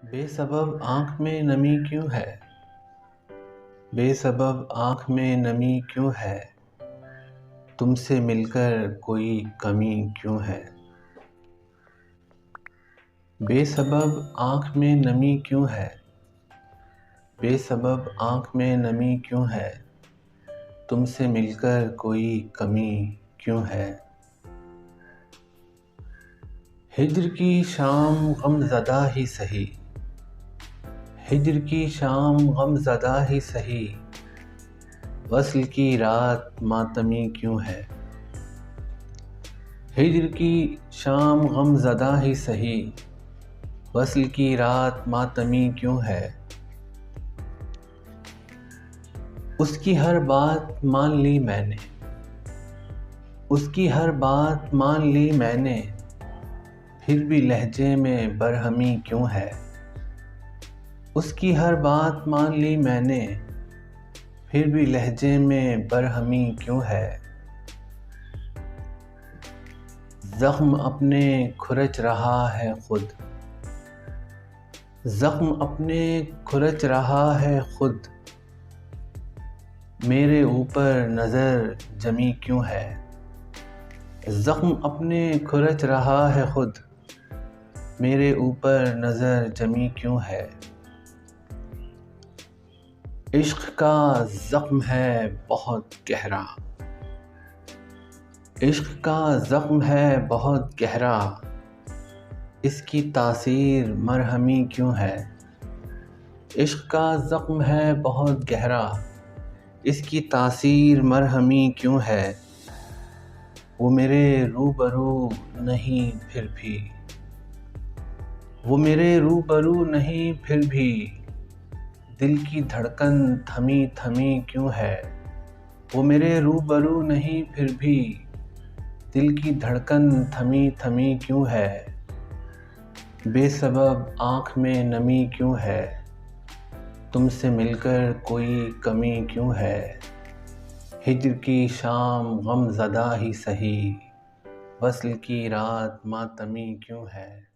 बेसबब आँख में नमी क्यों है? बेसबब आँख में नमी क्यों है? तुमसे मिलकर कोई कमी क्यों है? बेसबब आँख में नमी क्यों है? बेसबब आँख में नमी क्यों है? तुमसे मिलकर कोई कमी क्यों है? हिज्र की शाम गमज़दा ही सही, हिज्र की शाम गमज़दा ही सही, वस्ल की रात मातमी क्यों है? हिज्र की शाम गमज़दा ही सही, वस्ल की रात मातमी क्यों है? उसकी हर बात मान ली मैंने, उसकी हर बात मान ली मैंने, फिर भी लहजे में बरहमी क्यों है? उसकी हर बात मान ली मैंने, फिर भी लहजे में बरहमी क्यों है? ज़ख्म अपने खुरच रहा है खुद, ज़ख्म अपने खुरच रहा है खुद, मेरे ऊपर नज़र जमी क्यों है? ज़ख्म अपने खुरच रहा है खुद, मेरे ऊपर नज़र जमी क्यों है? इश्क़ का ज़ख्म है बहुत गहरा, इश्क़ का ज़ख्म है बहुत गहरा, इसकी तासीर मरहमी क्यों है? इश्क़ का ज़ख्म है बहुत गहरा, इसकी तासीर मरहमी क्यों है? वो मेरे रूबरू नहीं फिर भी, वो मेरे रूबरू नहीं फिर भी, दिल की धड़कन थमी थमी क्यों है? वो मेरे रूबरू नहीं फिर भी, दिल की धड़कन थमी थमी क्यों है? बेसबब आँख में नमी क्यों है? तुमसे मिलकर कोई कमी क्यों है? हिज्र की शाम गमज़दा ही सही, वस्ल की रात मातमी क्यों है?